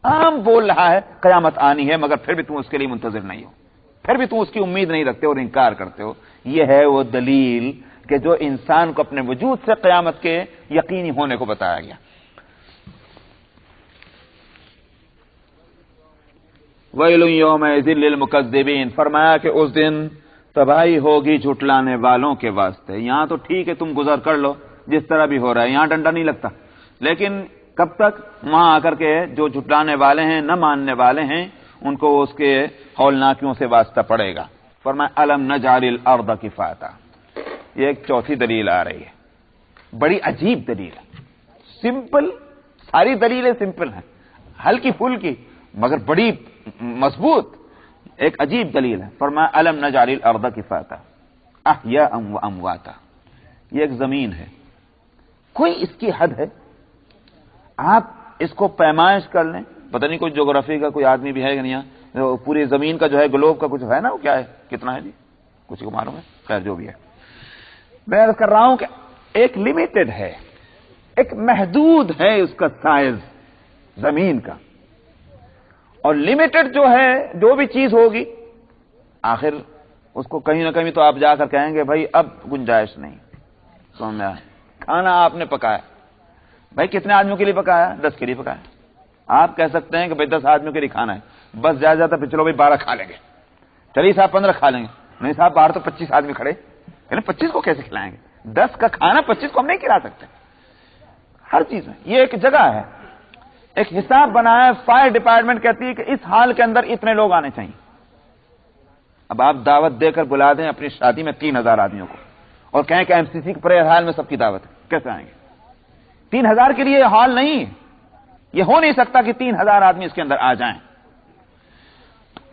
عام بول رہا ہے قیامت آنی ہے، مگر پھر بھی تم اس کے لیے منتظر نہیں ہو، پھر بھی تم اس کی امید نہیں رکھتے اور انکار کرتے ہو. یہ ہے وہ دلیل کہ جو انسان کو اپنے وجود سے قیامت کے یقینی ہونے کو بتایا گیا. وَيْلٌ يَوْمَئِذٍ لِّلْمُكَذِّبِينَ، فرمایا کہ اس دن تباہی ہوگی جھٹلانے والوں کے واسطے. یہاں تو ٹھیک ہے تم گزر کر لو جس طرح بھی ہو رہا ہے، یہاں ڈنڈا نہیں لگتا، لیکن کب تک؟ وہاں آ کر کے جو جھٹلانے والے ہیں، نہ ماننے والے ہیں، ان کو اس کے ہولناکیوں سے واسطہ پڑے گا. فرمایا الم نجعل الارض کفاتا. یہ ایک چوتھی دلیل آ رہی ہے، بڑی عجیب دلیل ہے. سمپل، ساری دلیلیں سمپل ہیں، ہلکی پھلکی مگر بڑی مضبوط. ایک عجیب دلیل ہے. فرمایا الم نجعل الارض کفاتا احیاء وامواتا. یہ ایک زمین ہے، کوئی اس کی حد ہے؟ آپ اس کو پیمائش کر لیں، پتہ نہیں کوئی جغرافی کا کوئی آدمی بھی ہے کہ نہیں، پوری زمین کا جو ہے گلوب کا کچھ ہے نا، وہ کیا ہے، کتنا ہے جی، کچھ کو معلوم ہے؟ خیر جو بھی ہے، میں عرض کر رہا ہوں کہ ایک لمیٹڈ ہے، ایک محدود ہے اس کا سائز زمین کا. اور لمیٹڈ جو ہے، جو بھی چیز ہوگی آخر اس کو کہیں نہ کہیں تو آپ جا کر کہیں گے بھائی اب گنجائش نہیں. سمجھ میں آیا؟ کھانا آپ نے پکایا، بھائی کتنے آدمیوں کے لیے پکایا؟ 10 کے لیے پکایا. آپ کہہ سکتے ہیں کہ بھائی 10 آدمیوں کے لیے کھانا ہے، بس زیادہ زیادہ پھر چلو بھائی 12 کھا لیں گے، چلیے صاحب 15 کھا لیں گے. نہیں صاحب باہر تو 25 آدمی کھڑے، 25 کو کیسے کھلائیں گے؟ 10 کا کھانا 25 کو ہم نہیں کھلا سکتے. ہر چیز میں یہ ایک جگہ ہے، ایک حساب بنا ہے. فائر ڈپارٹمنٹ کہتی ہے کہ اس حال کے اندر اتنے لوگ آنے چاہیے. اب آپ دعوت دے کر بلا دیں اپنی شادی میں 3000 آدمیوں کو اور کہیں کہ MCC کے پرے حال میں سب کی دعوت ہے، کیسے آئیں گے؟ 3000 کے لیے حال نہیں، یہ ہو نہیں سکتا کہ 3000 آدمی اس کے اندر آ جائیں.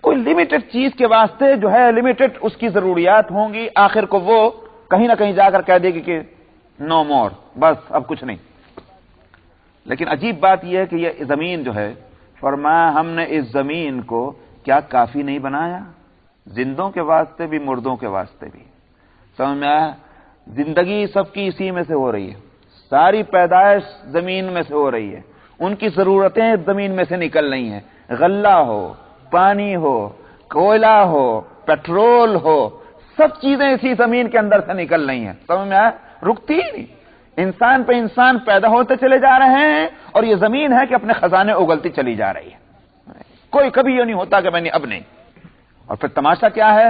کوئی لمیٹڈ چیز کے واسطے جو ہے لمیٹڈ اس کی ضروریات ہوں گی، آخر کو وہ کہیں نہ کہیں جا کر کہہ دے گی کہ نو مور، بس اب کچھ نہیں. لیکن عجیب بات یہ ہے کہ یہ زمین جو ہے، فرمایا ہم نے اس زمین کو کیا کافی نہیں بنایا؟ زندوں کے واسطے بھی مردوں کے واسطے بھی. سمجھ میں آیا؟ زندگی سب کی اسی میں سے ہو رہی ہے، ساری پیدائش زمین میں سے ہو رہی ہے، ان کی ضرورتیں زمین میں سے نکل رہی ہیں. غلہ ہو، پانی ہو، کوئلہ ہو، پیٹرول ہو، سب چیزیں اسی زمین کے اندر سے نکل رہی ہیں. سمجھ میں آیا؟ رکتی ہی نہیں. انسان پہ انسان پیدا ہوتے چلے جا رہے ہیں اور یہ زمین ہے کہ اپنے خزانے اگلتی چلی جا رہی ہے. کوئی کبھی یہ نہیں ہوتا کہ میں نے اب نہیں. اور پھر تماشا کیا ہے؟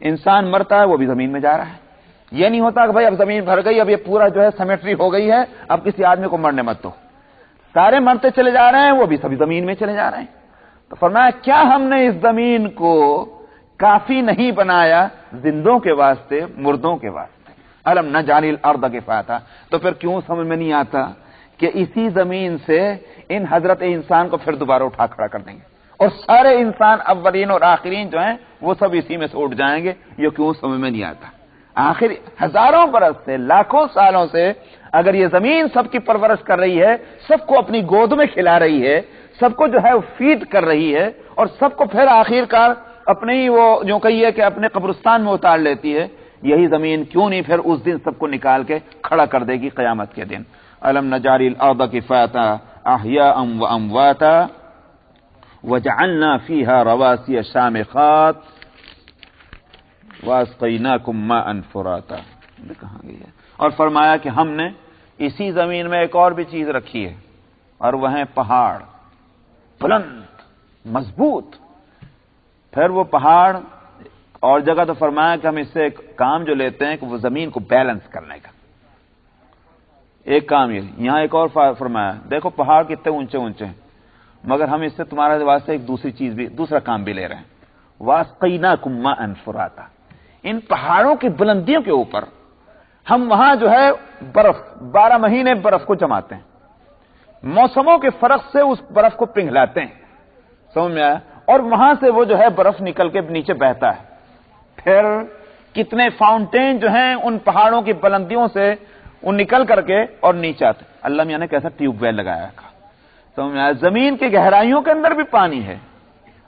انسان مرتا ہے وہ بھی زمین میں جا رہا ہے. یہ نہیں ہوتا کہ بھائی اب زمین بھر گئی، اب یہ پورا جو ہے سیمیٹری ہو گئی ہے، اب کسی آدمی کو مرنے مت دو. سارے مرتے چلے جا رہے ہیں، وہ بھی سبھی زمین میں چلے جا رہے ہیں. تو فرمایا کیا ہم نے اس زمین کو کافی نہیں بنایا زندوں کے واسطے، مردوں کے واسطے؟ الم نجعل الارض کفاتا. تو پھر کیوں سمجھ میں نہیں آتا کہ اسی زمین سے ان حضرت انسان کو پھر دوبارہ اٹھا کھڑا کر دیں گے اور سارے انسان اولین اور آخرین جو ہیں وہ سب اسی میں سے اٹھ جائیں گے؟ یہ کیوں سمجھ میں نہیں آتا؟ آخر ہزاروں برس سے، لاکھوں سالوں سے اگر یہ زمین سب کی پرورش کر رہی ہے، سب کو اپنی گود میں کھلا رہی ہے، سب کو جو ہے فیڈ کر رہی ہے اور سب کو پھر آخر کار اپنے ہی وہ جو کہیے کہ اپنے قبرستان میں اتار لیتی ہے، یہی زمین کیوں نہیں پھر اس دن سب کو نکال کے کھڑا کر دے گی قیامت کے دن؟ الم نجعل الارض کفاتا احیاء وامواتا وجعلنا فيها رواسي شامخات واسقيناكم ماء فراتا. کہاں گئی ہے؟ اور فرمایا کہ ہم نے اسی زمین میں ایک اور بھی چیز رکھی ہے، اور وہ ہیں پہاڑ، بلند مضبوط. پھر وہ پہاڑ اور جگہ تو فرمایا کہ ہم اس سے ایک کام جو لیتے ہیں کہ وہ زمین کو بیلنس کرنے کا ایک کام. یہ یہاں ایک اور فرمایا دیکھو پہاڑ کتنے اونچے اونچے ہیں، مگر ہم اس سے تمہارے واسطے ایک دوسری چیز بھی، دوسرا کام بھی لے رہے ہیں. واسقیناکم ماء فراتا. ان پہاڑوں کی بلندیوں کے اوپر ہم وہاں جو ہے برف 12 مہینے برف کو جماتے ہیں، موسموں کے فرق سے اس برف کو پنگھلاتے ہیں. سمجھ میں آیا؟ اور وہاں سے وہ جو ہے برف نکل کے نیچے بہتا ہے. پھر کتنے فاؤنٹین جو ہیں ان پہاڑوں کی بلندیوں سے وہ نکل کر کے اور نیچے آتے. اللہ میاں نے کیسا ٹیوب ویل لگایا تھا. سمجھ میں آیا؟ زمین کی گہرائیوں کے اندر بھی پانی ہے.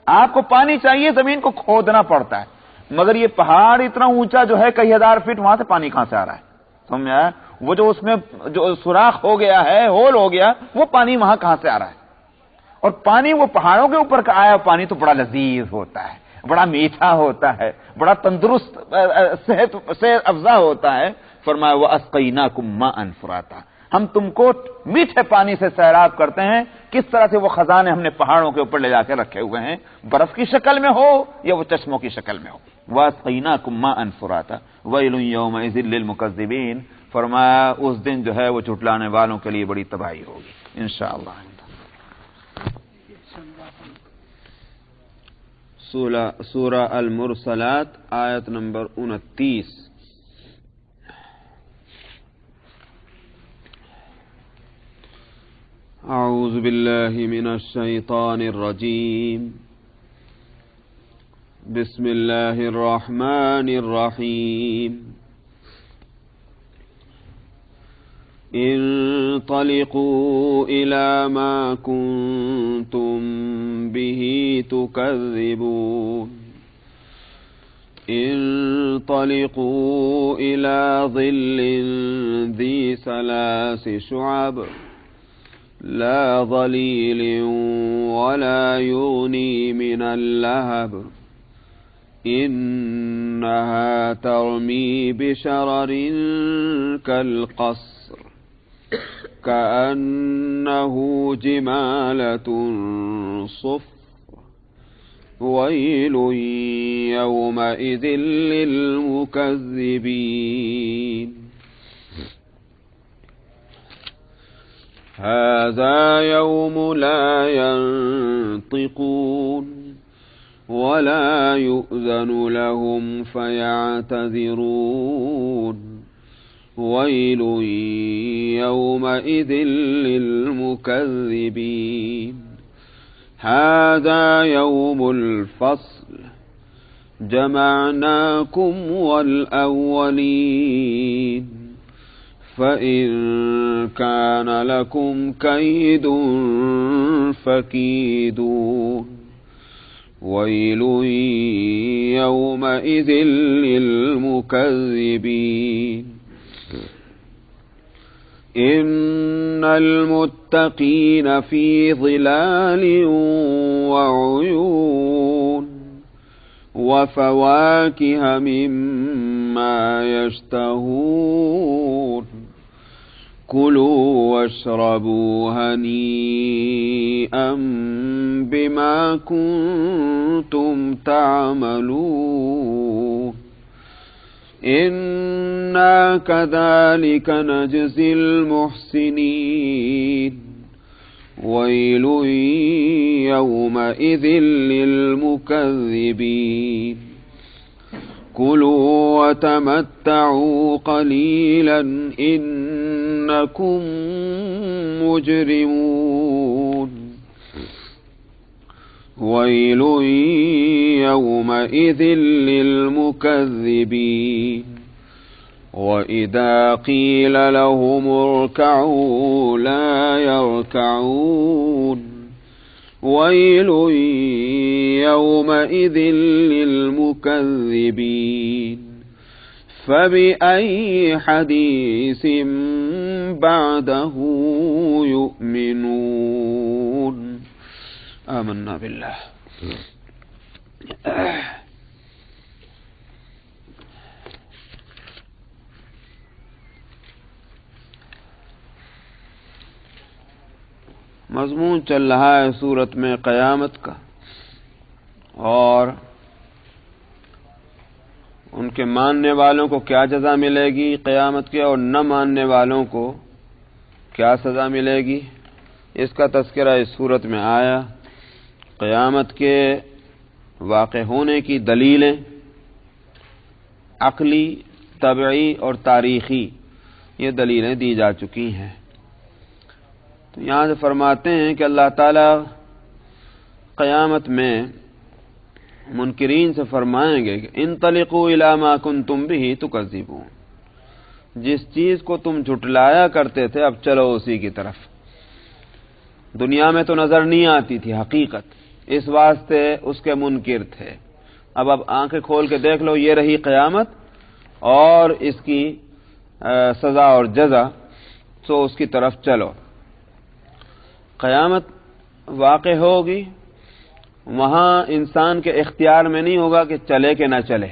آپ کو پانی چاہیے، زمین کو کھودنا پڑتا ہے، مگر یہ پہاڑ اتنا اونچا جو ہے کئی ہزار فٹ، وہاں سے پانی کہاں سے آ رہا ہے؟ سمجھ میں آیا؟ وہ جو اس میں جو سوراخ ہو گیا ہے، ہول ہو گیا، وہ پانی وہاں کہاں سے آ رہا ہے؟ اور پانی وہ پہاڑوں کے اوپر کا آیا پانی تو بڑا لذیذ ہوتا ہے، بڑا میٹھا ہوتا ہے، بڑا تندرست صحت افزا ہوتا ہے۔ فرمایا وَأَسْقَيْنَاكُمْ مَاءً فُرَاتًا، ہم تم کو میٹھے پانی سے سیراب کرتے ہیں۔ کس طرح سے وہ خزانے ہم نے پہاڑوں کے اوپر لے جا کے رکھے ہوئے ہیں، برف کی شکل میں ہو یا وہ چشموں کی شکل میں ہو۔ وَأَسْقَيْنَاكُمْ مَاءً فُرَاتًا وَيْلٌ يَوْمَئِذٍ لِّلْمُكَذِّبِينَ، فرمایا اس دن جو ہے وہ جھٹلانے والوں کے لیے بڑی تباہی ہوگی انشاءاللہ۔ سورہ المرسلات آیت نمبر 29۔ اعوذ باللہ من الشیطان الرجیم، بسم اللہ الرحمن الرحیم، انطلقوا إلى ما كنتم به تكذبون، انطلقوا إلى ظل ذي ثلاث شعب لا ظليل ولا يغني من اللهب، إنها ترمي بشرر كالقصر كأنه جمالة صفر، ويل يومئذ للمكذبين، هذا يوم لا ينطقون ولا يؤذن لهم فيعتذرون، ويل يومئذ للمكذبين، هذا يوم الفصل جمعناكم والأولين، فإن كان لكم كيد فكيدون، ويل يومئذ للمكذبين، إن المتقين في ظلال وعيون، وفواكه مما يشتهون، كلوا واشربوا هنيئا بما كنتم تعملون، إنا كذلك نجزي المحسنين، ويل يومئذ للمكذبين، كلوا وتمتعوا قليلا إنكم مجرمون، ويل يومئذ للمكذبين، وإذا قيل لهم اركعوا لا يركعون، ويل يومئذ للمكذبين، فبأي حديث بعده يؤمنون، آمنا بالله۔ مضمون چل رہا ہے سورت میں قیامت کا، اور ان کے ماننے والوں کو کیا جزا ملے گی قیامت کے، اور نہ ماننے والوں کو کیا سزا ملے گی، اس کا تذکرہ اس سورت میں آیا۔ قیامت کے واقع ہونے کی دلیلیں عقلی، طبعی اور تاریخی، یہ دلیلیں دی جا چکی ہیں۔ تو یہاں سے فرماتے ہیں کہ اللہ تعالی قیامت میں منکرین سے فرمائیں گے کہ انطلقوا الی ما کنتم به تکذبون، جس چیز کو تم جھٹلایا کرتے تھے اب چلو اسی کی طرف۔ دنیا میں تو نظر نہیں آتی تھی حقیقت، اس واسطے اس کے منکر تھے، اب آنکھیں کھول کے دیکھ لو، یہ رہی قیامت اور اس کی سزا اور جزا، تو اس کی طرف چلو۔ قیامت واقع ہوگی وہاں انسان کے اختیار میں نہیں ہوگا کہ چلے کہ نہ چلے.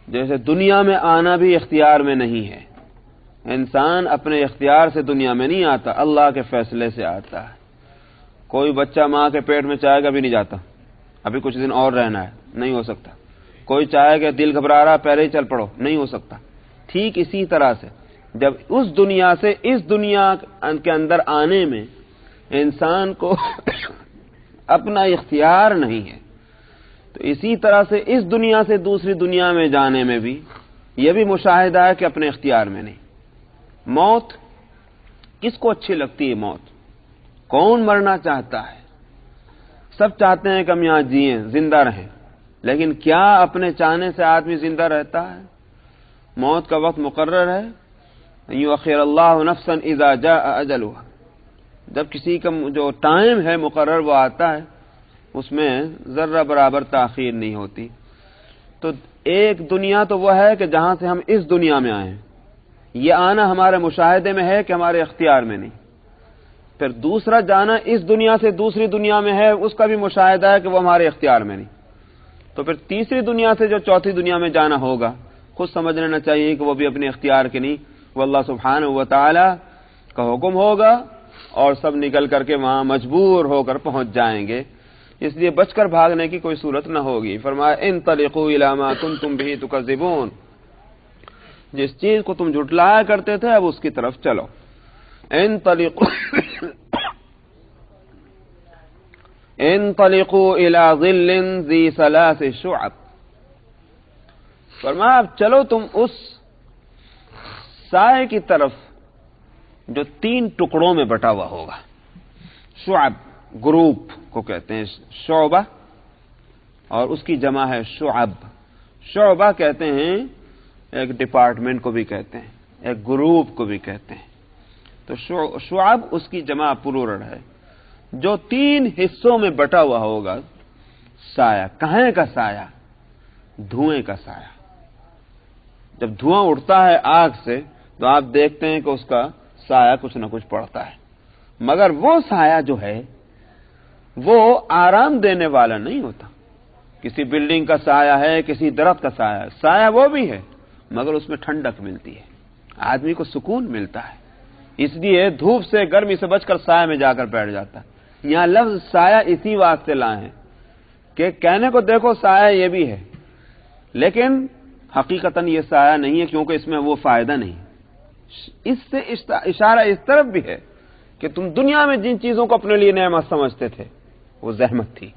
جیسے دنیا میں آنا بھی اختیار میں نہیں ہے. انسان اپنے اختیار سے دنیا میں نہیں آتا، اللہ کے فیصلے سے آتا ہے. کوئی بچہ ماں کے پیٹ میں چاہے گا بھی نہیں جاتا، ابھی کچھ دن اور رہنا ہے، نہیں ہو سکتا. کوئی چاہے کہ دل گھبرا رہا پہلے ہی چل پڑو، نہیں ہو سکتا. ٹھیک اسی طرح سے جب اس دنیا سے اس دنیا کے اندر آنے میں انسان کو اپنا اختیار نہیں ہے، تو اسی طرح سے اس دنیا سے دوسری دنیا میں جانے میں بھی یہ بھی مشاہدہ ہے کہ اپنے اختیار میں نہیں. موت کس کو اچھی لگتی ہے؟ موت کون مرنا چاہتا ہے؟ سب چاہتے ہیں کہ ہم یہاں جئیں، زندہ رہیں، لیکن کیا اپنے چاہنے سے آدمی زندہ رہتا ہے؟ موت کا وقت مقرر ہے. یؤخر اللہ نفسا اذا جاء اجلها. جب کسی کا جو ٹائم ہے مقرر وہ آتا ہے، اس میں ذرہ برابر تاخیر نہیں ہوتی. تو ایک دنیا تو وہ ہے کہ جہاں سے ہم اس دنیا میں آئے ہیں، یہ آنا ہمارے مشاہدے میں ہے کہ ہمارے اختیار میں نہیں. پھر دوسرا جانا اس دنیا سے دوسری دنیا میں ہے، اس کا بھی مشاہدہ ہے کہ وہ ہمارے اختیار میں نہیں. تو پھر تیسری دنیا سے جو چوتھی دنیا میں جانا ہوگا، خود سمجھ لینا چاہیے کہ وہ بھی اپنے اختیار کے نہیں، وہ اللہ سبحانہ و تعالی کا حکم ہوگا اور سب نکل کر کے وہاں مجبور ہو کر پہنچ جائیں گے. اس لیے بچ کر بھاگنے کی کوئی صورت نہ ہوگی. فرمایا انطلقوا الی ما کنتم به تکذبون. جس چیز کو تم جھٹلایا کرتے تھے اب اس کی طرف چلو. انطلقوا الی ظل ذی ثلاث شعب. فرمایا اب چلو تم اس سائے کی طرف جو 3 ٹکڑوں میں بٹا ہوا ہوگا. شعب گروپ کو کہتے ہیں شعبہ، اور اس کی جمع ہے شعب. شعبہ کہتے ہیں ایک ڈپارٹمنٹ کو بھی کہتے ہیں، ایک گروپ کو بھی کہتے ہیں. تو شعب اس کی جمع پلورل ہے. جو 3 حصوں میں بٹا ہوا ہوگا سایہ. کہیں کا سایہ؟ دھوئیں کا سایہ. جب دھواں اٹھتا ہے آگ سے تو آپ دیکھتے ہیں کہ اس کا سایہ کچھ نہ کچھ پڑتا ہے، مگر وہ سایہ جو ہے وہ آرام دینے والا نہیں ہوتا. کسی بلڈنگ کا سایہ ہے، کسی درخت کا سایہ ہے، سایہ وہ بھی ہے مگر اس میں ٹھنڈک ملتی ہے، آدمی کو سکون ملتا ہے. اس لیے دھوپ سے گرمی سے بچ کر سایہ میں جا کر بیٹھ جاتا ہے. یہاں لفظ سایہ اسی واسطے لائے ہیں کہ کہنے کو دیکھو سایہ یہ بھی ہے، لیکن حقیقتاً یہ سایہ نہیں ہے، کیونکہ اس میں وہ فائدہ نہیں. اس سے اشارہ اس طرف بھی ہے کہ تم دنیا میں جن چیزوں کو اپنے لیے نعمت سمجھتے تھے وہ زحمت تھی،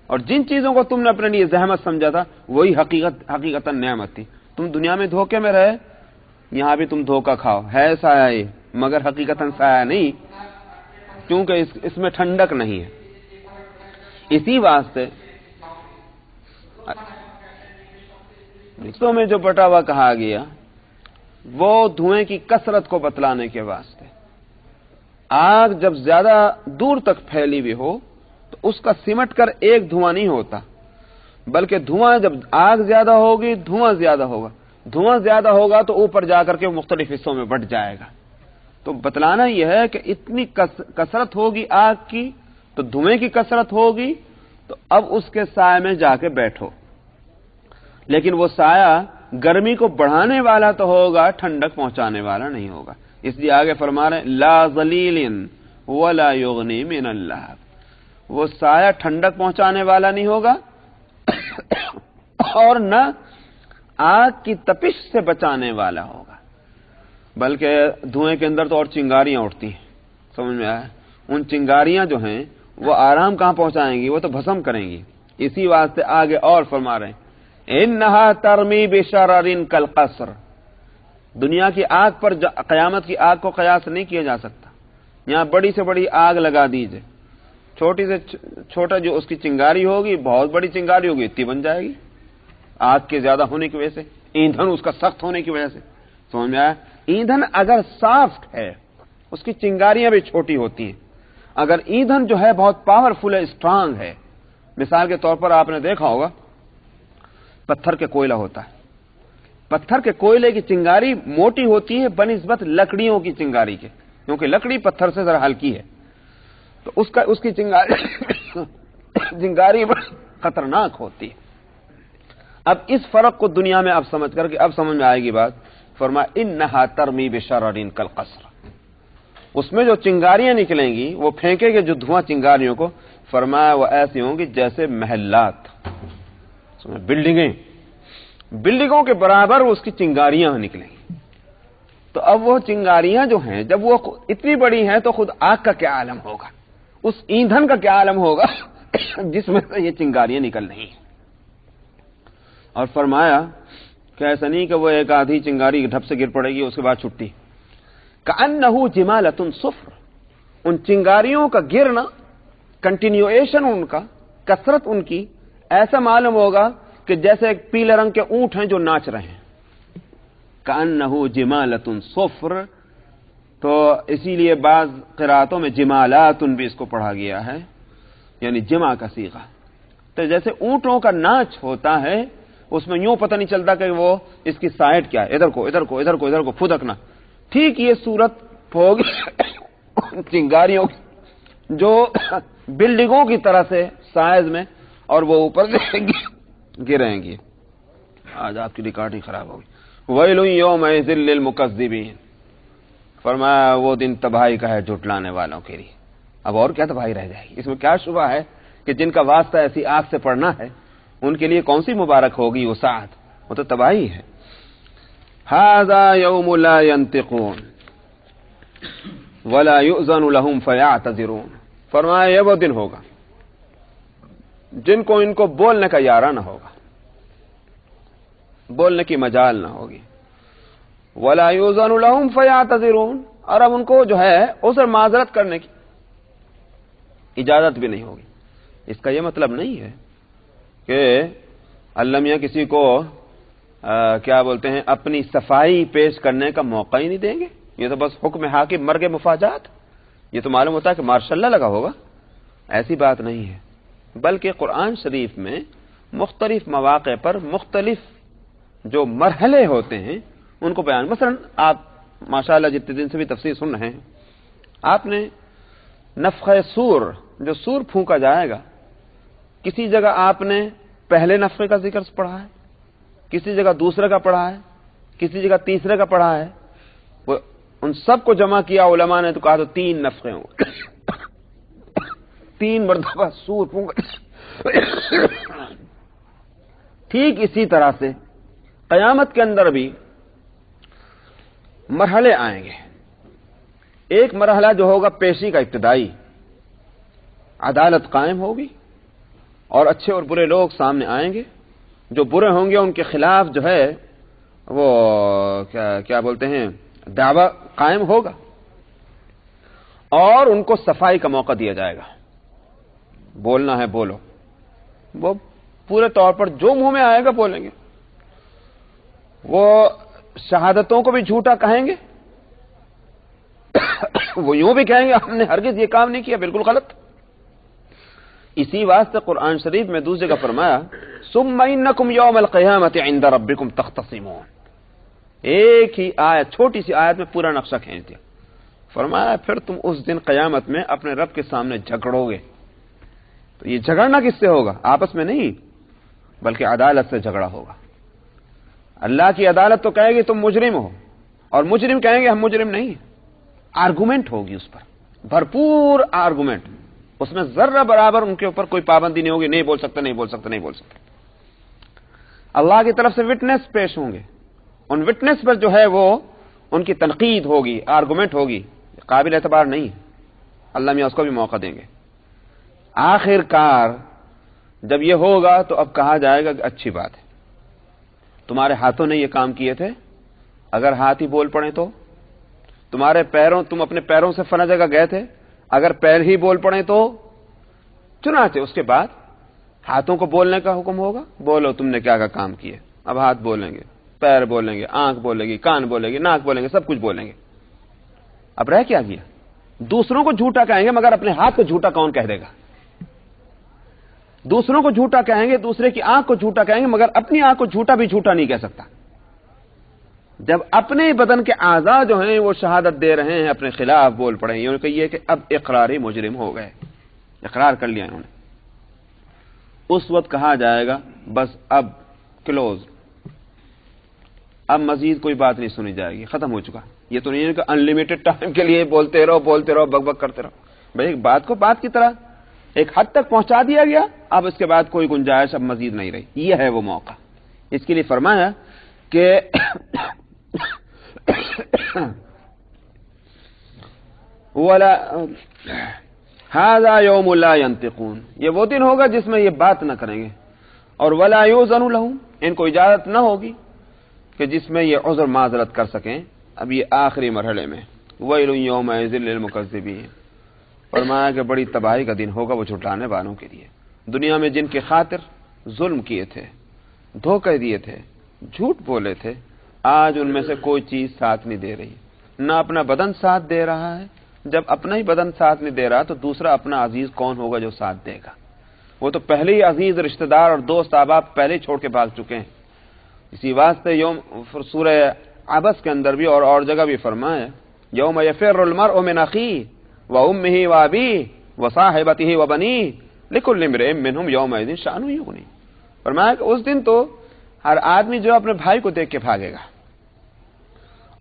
اور جن چیزوں کو تم نے اپنے لیے زحمت سمجھا تھا وہی حقیقتاً نعمت تھی. تم دنیا میں دھوکے میں رہے، یہاں بھی تم دھوکہ کھاؤ. ہے سایہ یہ مگر حقیقتاً سایہ نہیں، کیونکہ اس میں ٹھنڈک نہیں ہے. اسی واسطے حصوں میں جو بٹا ہوا کہا گیا وہ دھوئیں کی کثرت کو بتلانے کے واسطے. آگ جب زیادہ دور تک پھیلی ہوئی ہو تو اس کا سمٹ کر ایک دھواں نہیں ہوتا، بلکہ دھواں جب آگ زیادہ ہوگی دھواں زیادہ ہوگا، دھواں زیادہ ہوگا تو اوپر جا کر کے مختلف حصوں میں بٹ جائے گا. تو بتلانا یہ ہے کہ اتنی کثرت ہوگی آگ کی تو دھوئیں کی کثرت ہوگی، تو اب اس کے سائے میں جا کے بیٹھو. لیکن وہ سایہ گرمی کو بڑھانے والا تو ہوگا، ٹھنڈک پہنچانے والا نہیں ہوگا. اس لیے آگے فرما رہے ہیں لا ظلیل ولا یغنی من اللہب. وہ سایہ ٹھنڈک پہنچانے والا نہیں ہوگا اور نہ آگ کی تپش سے بچانے والا ہوگا، بلکہ دھوئیں کے اندر تو اور چنگاریاں اٹھتی ہیں. سمجھ میں آیا؟ ان چنگاریاں جو ہیں وہ آرام کہاں پہنچائیں گی؟ وہ تو بھسم کریں گی. اسی واسطے آگے اور فرما رہے ہیں انہا ترمی بشرر کالقصر. دنیا کی آگ پر قیامت کی آگ کو قیاس نہیں کیا جا سکتا. یہاں بڑی سے بڑی آگ لگا دیجئے، چھوٹی سے چھوٹا جو اس کی چنگاری ہوگی بہت بڑی چنگاری ہوگی اتنی بن جائے گی آگ کے زیادہ ہونے کی وجہ سے، ایندھن اس کا سخت ہونے کی وجہ سے. سمجھ میں آیا؟ ایندھن اگر سافٹ ہے اس کی چنگاریاں بھی چھوٹی ہوتی ہیں. اگر ایندھن جو ہے بہت پاورفل ہے، اسٹرانگ ہے، مثال کے طور پر آپ نے دیکھا ہوگا پتھر کے کوئلہ ہوتا ہے. پتھر کے کوئلے کی چنگاری موٹی ہوتی ہے بنسبت لکڑیوں کی چنگاری کے، کیونکہ لکڑی پتھر سے ذرا ہلکی ہے. تو اس کی چنگاری بڑی خطرناک ہوتی ہے. اب اس فرق کو دنیا میں اب سمجھ کر کے اب سمجھ میں آئے گی بات. فرمایا انہا ترمی بشرر کالقصر، اس میں جو چنگاریاں نکلیں گی وہ پھینکے گے جو دھواں چنگاریوں کو، فرمایا وہ ایسی ہوں گی جیسے محلات، بلڈنگوں کے برابر اس کی چنگاریاں نکلیں گی. تو اب وہ چنگاریاں جو ہیں جب وہ اتنی بڑی ہیں تو خود آگ کا کیا عالم ہوگا، اس ایندھن کا کیا عالم ہوگا جس میں سے یہ چنگاریاں نکل رہی ہیں. اور فرمایا کہ ایسا نہیں کہ وہ ایک آدھی چنگاری ڈھپ سے گر پڑے گی اس کے بعد چھٹی. کأنہ جمالۃ صفر، ان چنگاریوں کا گرنا، کنٹینیویشن ان کا، کثرت ان کی، ایسا معلوم ہوگا کہ جیسے ایک پیلے رنگ کے اونٹ ہیں جو ناچ رہے ہیں. کأنہ جمالۃ صفر، تو اسی لیے بعض قراتوں میں جمالات بھی اس کو پڑھا گیا ہے، یعنی جمع کا صیغہ. تو جیسے اونٹوں کا ناچ ہوتا ہے اس میں یوں پتہ نہیں چلتا کہ وہ اس کی سائڈ کیا ہے، ادھر کو ادھر کو ادھر کو ادھر کو پھدکنا. ٹھیک یہ صورت ہوگی چنگاریوں جو بلڈنگوں کی طرح سے سائز میں، اور وہ اوپر سے گریں گی. آج آپ کی ریکارڈنگ خراب ہوگی. ویل یومئذ للمکذبین، فرمایا وہ دن تباہی کا ہے جھٹلانے والوں کے لیے. اب اور کیا تباہی رہ جائے گی؟ اس میں کیا شبہ ہے کہ جن کا واسطہ ایسی آگ سے پڑنا ہے ان کے لیے کون سی مبارک ہوگی وہ ساعت، وہ تو تباہی ہے. ھذا یوم لا ینطقون ولا یؤذن لهم فیعتذرون، فرمایا یہ وہ دن ہوگا جن کو ان کو بولنے کا یارہ نہ ہوگا، بولنے کی مجال نہ ہوگی. ولا یؤذن لهم فیعتذرون، اور اب ان کو جو ہے اسے معذرت کرنے کی اجازت بھی نہیں ہوگی. اس کا یہ مطلب نہیں ہے کہ اللہ میاں کسی کو کیا بولتے ہیں اپنی صفائی پیش کرنے کا موقع ہی نہیں دیں گے. یہ تو بس حکم حاکم مرگ مفاجات، یہ تو معلوم ہوتا ہے کہ ماشاء اللہ لگا ہوگا. ایسی بات نہیں ہے، بلکہ قرآن شریف میں مختلف مواقع پر مختلف جو مرحلے ہوتے ہیں ان کو بیان. مثلا آپ ماشاء اللہ جتنے دن سے بھی تفسیر سن رہے ہیں، آپ نے نفخہ سور، جو سور پھونکا جائے گا، کسی جگہ آپ نے پہلے نفخے کا ذکر پڑھا ہے، کسی جگہ دوسرے کا پڑھا ہے، کسی جگہ تیسرے کا پڑھا ہے. وہ ان سب کو جمع کیا علماء نے تو کہا تو 3 نفخے ہوں گے، 3 مرتبہ سور پھونکا. ٹھیک اسی طرح سے قیامت کے اندر بھی مرحلے آئیں گے. ایک مرحلہ جو ہوگا پیشی کا ابتدائی، عدالت قائم ہوگی اور اچھے اور برے لوگ سامنے آئیں گے. جو برے ہوں گے ان کے خلاف جو ہے وہ کیا بولتے ہیں دعویٰ قائم ہوگا، اور ان کو صفائی کا موقع دیا جائے گا. بولنا ہے بولو، وہ پورے طور پر جو منہ میں آئے گا بولیں گے. وہ شہادتوں کو بھی جھوٹا کہیں گے، وہ یوں بھی کہیں گے ہم نے ہرگز یہ کام نہیں کیا، بالکل غلط. اسی واسطے قرآن شریف میں دوسری جگہ فرمایا ثم انکم یوم القیامت عند ربکم تختصمون. ایک ہی آیت، چھوٹی سی آیت میں پورا نقشہ کھینچ دیا. فرمایا پھر تم اس دن قیامت میں اپنے رب کے سامنے جھگڑو گے. تو یہ جھگڑنا کس سے ہوگا؟ آپس میں نہیں، بلکہ عدالت سے جھگڑا ہوگا. اللہ کی عدالت تو کہے گی تم مجرم ہو، اور مجرم کہیں گے ہم مجرم نہیں ہیں. آرگومنٹ ہوگی اس پر، بھرپور آرگومنٹ. اس میں ذرہ برابر ان کے اوپر کوئی پابندی نہیں ہوگی، نہیں بول سکتے نہیں بول سکتے نہیں بول سکتے. اللہ کی طرف سے وٹنس پیش ہوں گے، ان وٹنس پر جو ہے وہ ان کی تنقید ہوگی، آرگومنٹ ہوگی، قابل اعتبار نہیں. اللہ میاں اس کو بھی موقع دیں گے. آخر کار جب یہ ہوگا تو اب کہا جائے گا کہ اچھی بات ہے، تمہارے ہاتھوں نے یہ کام کیے تھے، اگر ہاتھ ہی بول پڑے تو تمہارے پیروں، تم اپنے پیروں سے فلاں جگہ گئے تھے، اگر پیر ہی بول پڑے تو. چنانچہ اس کے بعد ہاتھوں کو بولنے کا حکم ہوگا، بولو تم نے کیا کیا کام کیے. اب ہاتھ بولیں گے، پیر بولیں گے، آنکھ بولے گی، کان بولے گی، ناک بولیں گے، سب کچھ بولیں گے. اب رہ کیا گیا؟ دوسروں کو جھوٹا کہیں گے مگر اپنے ہاتھ کو جھوٹا کون کہہ دے گا؟ دوسروں کو جھوٹا کہیں گے، دوسرے کی آنکھ کو جھوٹا کہیں گے، مگر اپنی آنکھ کو جھوٹا بھی جھوٹا نہیں کہہ سکتا. جب اپنے بدن کے اعضاء جو ہیں وہ شہادت دے رہے ہیں، اپنے خلاف بول پڑے ہیں، یہ کہ اب اقراری مجرم ہو گئے، اقرار کر لیا انہوں نے، اس وقت کہا جائے گا بس اب کلوز، اب مزید کوئی بات نہیں سنی جائے گی، ختم ہو چکا۔ یہ تو نہیں ہے کہ انلمیٹڈ ٹائم کے لیے بولتے رہو بک بک کرتے رہو، بھائی ایک بات کو بات کی طرح ایک حد تک پہنچا دیا گیا، اب اس کے بعد کوئی گنجائش اب مزید نہیں رہی، یہ ہے وہ موقع۔ اس کے لیے فرمایا کہ ولا ھذا یوم لا ینطقون، یہ وہ دن ہوگا جس میں یہ بات نہ کریں گے، اور ولا یؤذن لہم، ان کو اجازت نہ ہوگی کہ جس میں یہ عذر معذرت کر سکیں۔ اب یہ آخری مرحلے میں ویل یومئذ للمکذبین، فرمایا کہ بڑی تباہی کا دن ہوگا وہ جھٹلانے والوں کے لیے۔ دنیا میں جن کے خاطر ظلم کیے تھے، دھوکے دیے تھے، جھوٹ بولے تھے، آج ان میں سے کوئی چیز ساتھ نہیں دے رہی، نہ اپنا بدن ساتھ دے رہا ہے۔ جب اپنا ہی بدن ساتھ نہیں دے رہا تو دوسرا اپنا عزیز کون ہوگا جو ساتھ دے گا؟ وہ تو پہلے ہی عزیز رشتہ دار اور دوست احباب پہلے ہی چھوڑ کے بھاگ چکے ہیں۔ اسی واسطے سورہ عبس کے اندر بھی اور جگہ بھی فرمایا یوم یفر المرء من اخیہ وامہ وابیہ وصاحبتہ وبنیہ لکل امرئ منہم یومئذ شأن یغنیہ، فرمایا کہ اس دن تو ہر آدمی جو اپنے بھائی کو دیکھ کے بھاگے گا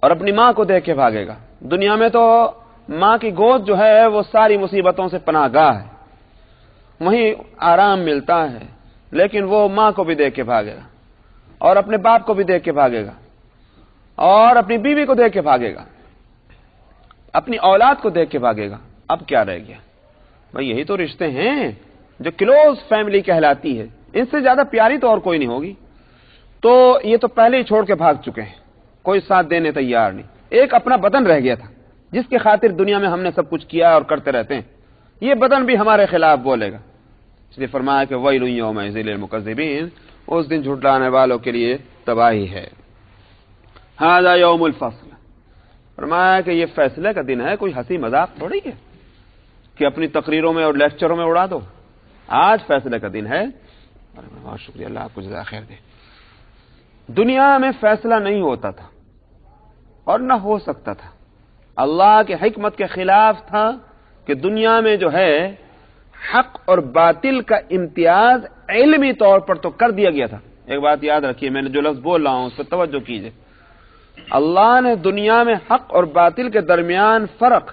اور اپنی ماں کو دیکھ کے بھاگے گا۔ دنیا میں تو ماں کی گود جو ہے وہ ساری مصیبتوں سے پناہ گاہ ہے، وہیں آرام ملتا ہے، لیکن وہ ماں کو بھی دیکھ کے بھاگے گا اور اپنے باپ کو بھی دیکھ کے بھاگے گا اور اپنی بیوی کو دیکھ کے بھاگے گا، اپنی اولاد کو دیکھ کے بھاگے گا۔ اب کیا رہ گیا؟ بھئی یہی تو رشتے ہیں جو کلوز فیملی کہلاتی ہے، ان سے زیادہ پیاری تو اور کوئی نہیں ہوگی۔ تو یہ تو پہلے ہی چھوڑ کے بھاگ چکے ہیں، کوئی ساتھ دینے تیار نہیں۔ ایک اپنا بدن رہ گیا تھا جس کے خاطر دنیا میں ہم نے سب کچھ کیا اور کرتے رہتے ہیں، یہ بدن بھی ہمارے خلاف بولے گا۔ اس لیے فرمایا کہ ویل یومئذ للمکذبین، اس دن جھٹلانے والوں کے لیے تباہی ہے۔ ھذا یوم الفصل، فرمایا کہ یہ فیصلے کا دن ہے، کوئی ہنسی مذاق تھوڑی ہے کہ اپنی تقریروں میں اور لیکچروں میں اڑا دو۔ آج فیصلے کا دن ہے۔ بہت شکریہ، اللہ آپ کو جزائے خیر دے۔ دنیا میں فیصلہ نہیں ہوتا تھا اور نہ ہو سکتا تھا، اللہ کے حکمت کے خلاف تھا کہ دنیا میں جو ہے حق اور باطل کا امتیاز علمی طور پر تو کر دیا گیا تھا۔ ایک بات یاد رکھیے، میں نے جو لفظ بول رہا ہوں اس پر توجہ کیجئے، اللہ نے دنیا میں حق اور باطل کے درمیان فرق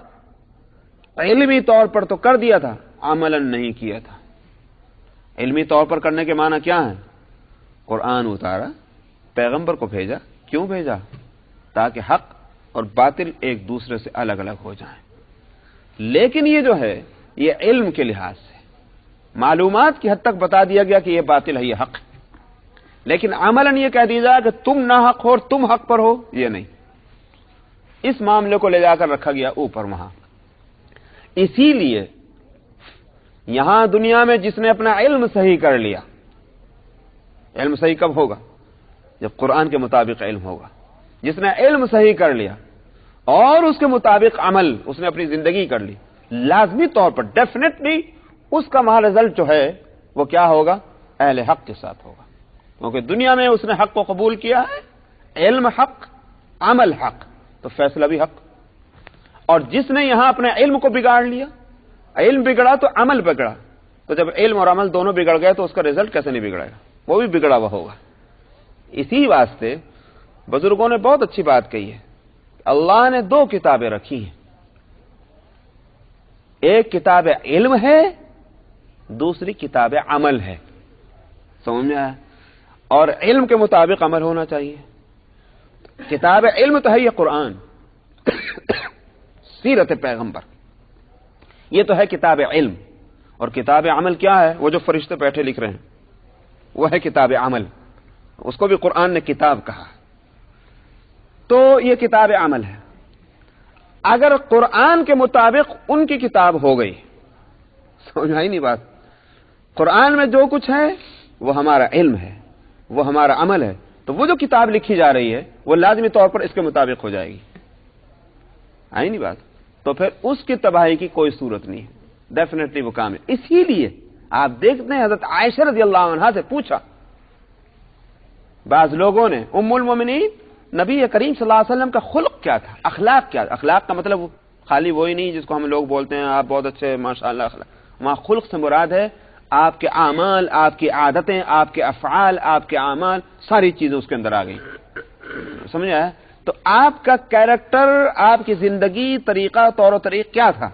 علمی طور پر تو کر دیا تھا، عملاً نہیں کیا تھا۔ علمی طور پر کرنے کے معنی کیا ہے؟ قرآن اتارا، پیغمبر کو بھیجا۔ کیوں بھیجا؟ تاکہ حق اور باطل ایک دوسرے سے الگ الگ ہو جائیں۔ لیکن یہ جو ہے یہ علم کے لحاظ سے معلومات کی حد تک بتا دیا گیا کہ یہ باطل ہے، یہ حق ہے، لیکن عملاً یہ کہہ دیا جائے کہ تم ناحق ہو اور تم حق پر ہو، یہ نہیں۔ اس معاملے کو لے جا کر رکھا گیا اوپر وہاں۔ اسی لیے یہاں دنیا میں جس نے اپنا علم صحیح کر لیا، علم صحیح کب ہوگا؟ جب قرآن کے مطابق علم ہوگا۔ جس نے علم صحیح کر لیا اور اس کے مطابق عمل اس نے اپنی زندگی کر لی، لازمی طور پر ڈیفینیٹلی اس کا وہاں رزلٹ جو ہے وہ کیا ہوگا؟ اہل حق کے ساتھ ہوگا، کیونکہ دنیا میں اس نے حق کو قبول کیا ہے، علم حق، عمل حق، تو فیصلہ بھی حق۔ اور جس نے یہاں اپنے علم کو بگاڑ لیا، علم بگڑا تو عمل بگڑا، تو جب علم اور عمل دونوں بگڑ گئے تو اس کا رزلٹ کیسے نہیں بگڑے گا؟ وہ بھی بگڑا ہوا ہوگا۔ اسی واسطے بزرگوں نے بہت اچھی بات کہی ہے، اللہ نے دو کتابیں رکھی ہیں، ایک کتاب علم ہے، دوسری کتاب عمل ہے۔ سمجھ میں آیا؟ اور علم کے مطابق عمل ہونا چاہیے۔ کتاب علم تو ہے یہ قرآن، سیرت پیغمبر، یہ تو ہے کتاب علم۔ اور کتاب عمل کیا ہے؟ وہ جو فرشتے بیٹھے لکھ رہے ہیں وہ ہے کتاب عمل، اس کو بھی قرآن نے کتاب کہا۔ تو یہ کتاب عمل ہے۔ اگر قرآن کے مطابق ان کی کتاب ہو گئی، سمجھ آئی نہیں بات؟ قرآن میں جو کچھ ہے وہ ہمارا علم ہے، وہ ہمارا عمل ہے، تو وہ جو کتاب لکھی جا رہی ہے وہ لازمی طور پر اس کے مطابق ہو جائے گی۔ آئی نہیں بات؟ تو پھر اس کی تباہی کی کوئی صورت نہیں ہے، ڈیفینیٹلی وہ کام ہے۔ اسی لیے آپ دیکھتے ہیں حضرت عائشہ رضی اللہ عنہا سے پوچھا بعض لوگوں نے، ام المومنین نبی کریم صلی اللہ علیہ وسلم کا خلق کیا تھا، اخلاق کیا تھا؟ اخلاق کا مطلب خالی وہی نہیں جس کو ہم لوگ بولتے ہیں آپ بہت اچھے ماشاءاللہ اخلاق. وہاں خلق سے مراد ہے آپ کے اعمال، آپ کی عادتیں، آپ کے افعال، آپ کے اعمال، ساری چیزیں اس کے اندر آ گئی. سمجھ آیا؟ تو آپ کا کیریکٹر، آپ کی زندگی، طریقہ، طور و طریق کیا تھا؟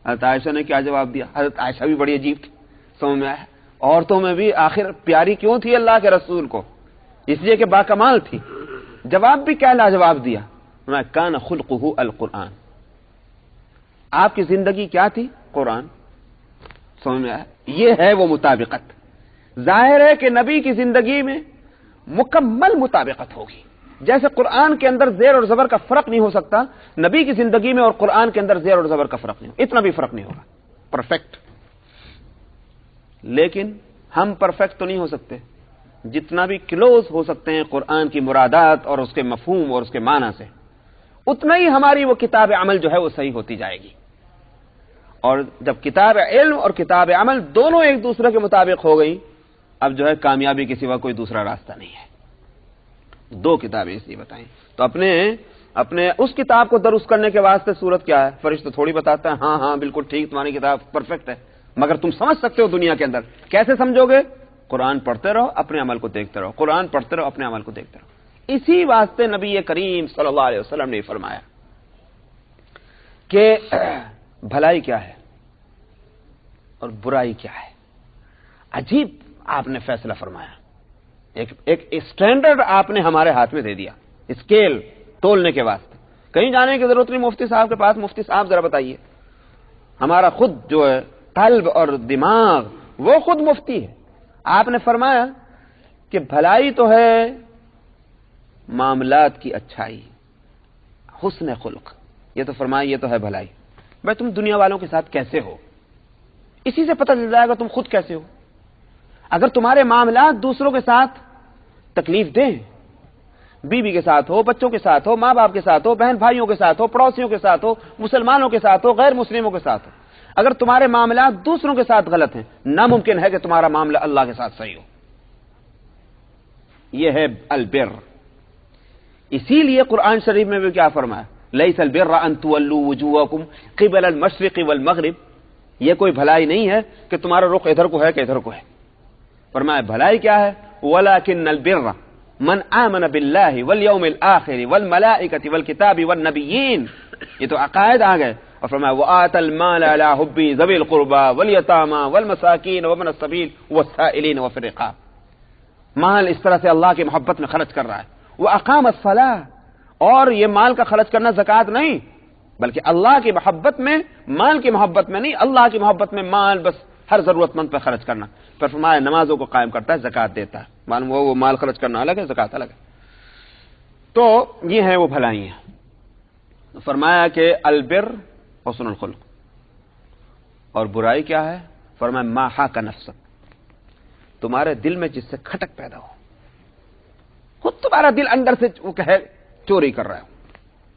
حضرت عائشہ نے کیا جواب دیا؟ حضرت عائشہ بھی بڑی عجیب تھی. سمجھ میں آیا؟ عورتوں میں بھی آخر پیاری کیوں تھی اللہ کے رسول کو؟ اس لیے کہ باکمال تھی. جواب بھی کیا لاجواب دیا؟ کان خلقہ القرآن. آپ کی زندگی کیا تھی؟ قرآن. سمجھ میں آیا؟ یہ ہے وہ مطابقت. ظاہر ہے کہ نبی کی زندگی میں مکمل مطابقت ہوگی. جیسے قرآن کے اندر زیر اور زبر کا فرق نہیں ہو سکتا، نبی کی زندگی میں اور قرآن کے اندر زیر اور زبر کا فرق نہیں ہوگا، اتنا بھی فرق نہیں ہوگا. پرفیکٹ. لیکن ہم پرفیکٹ تو نہیں ہو سکتے، جتنا بھی کلوز ہو سکتے ہیں قرآن کی مرادات اور اس کے مفہوم اور اس کے معنی سے، اتنا ہی ہماری وہ کتاب عمل جو ہے وہ صحیح ہوتی جائے گی. اور جب کتاب علم اور کتاب عمل دونوں ایک دوسرے کے مطابق ہو گئی، اب جو ہے کامیابی کے سوا کوئی دوسرا راستہ نہیں ہے. دو کتابیں اس لیے بتائیں. تو اپنے اس کتاب کو درست کرنے کے واسطے صورت کیا ہے؟ فرشتہ تھوڑی بتاتا ہے ہاں ہاں بالکل ٹھیک تمہاری کتاب پرفیکٹ ہے، مگر تم سمجھ سکتے ہو دنیا کے اندر. کیسے سمجھو گے؟ قرآن پڑھتے رہو، اپنے عمل کو دیکھتے رہو. قرآن پڑھتے رہو، اپنے عمل کو دیکھتے رہو. اسی واسطے نبی کریم صلی اللہ علیہ وسلم نے فرمایا کہ بھلائی کیا ہے اور برائی کیا ہے. عجیب آپ نے فیصلہ فرمایا. ایک اسٹینڈرڈ آپ نے ہمارے ہاتھ میں دے دیا اسکیل تولنے کے واسطے. کہیں جانے کی ضرورت نہیں مفتی صاحب کے پاس. مفتی صاحب ذرا بتائیے، ہمارا خود جو ہے قلب اور دماغ وہ خود مفتی ہے. آپ نے فرمایا کہ بھلائی تو ہے معاملات کی اچھائی، حسن خلق. یہ تو فرمایا یہ تو ہے بھلائی. بھائی تم دنیا والوں کے ساتھ کیسے ہو، اسی سے پتہ چل جائے گا تم خود کیسے ہو. اگر تمہارے معاملات دوسروں کے ساتھ تکلیف دیں، بیوی کے ساتھ ہو، بچوں کے ساتھ ہو، ماں باپ کے ساتھ ہو، بہن بھائیوں کے ساتھ ہو، پڑوسیوں کے ساتھ ہو، مسلمانوں کے ساتھ ہو، غیر مسلموں کے ساتھ ہو، اگر تمہارے معاملات دوسروں کے ساتھ غلط ہیں، ناممکن ہے کہ تمہارا معاملہ اللہ کے ساتھ صحیح ہو. یہ ہے البر. اسی لیے قرآن شریف میں بھی کیا فرمایا؟ لیس البر ان تولوا وجوہکم قبل المشرق والمغرب. یہ کوئی بھلائی نہیں ہے کہ تمہارا رخ ادھر کو ہے کہ ادھر کو ہے. فرمایا بھلائی کیا ہے؟ ولکن البر من آمن باللہ والیوم الآخر والملائکۃ والکتاب والنبیین. یہ تو عقائد آ گئے. اور فرمایا وآت المال علی حبی ذوی القربى والیتامى والمساکین وابن السبیل والسائلین وفی الرقاب. مال اس طرح سے اللہ کی محبت میں خرچ کر رہا ہے. واقام الصلاۃ. اور یہ مال کا خرچ کرنا زکوٰۃ نہیں، بلکہ اللہ کی محبت میں، مال کی محبت میں نہیں، اللہ کی محبت میں مال بس ہر ضرورت مند پہ خرچ کرنا. پھر فرمایا نمازوں کو قائم کرتا ہے، زکوٰۃ دیتا ہے. معلوم وہ مال خرچ کرنا الگ ہے، زکوٰۃ الگ ہے. تو یہ ہیں وہ بھلائیاں. فرمایا کہ البر حسن الخلق. اور برائی کیا ہے؟ فرمایا ما حاک نفسک. تمہارے دل میں جس سے کھٹک پیدا ہو، خود تمہارا دل اندر سے وہ کہے چوری کر رہا ہو،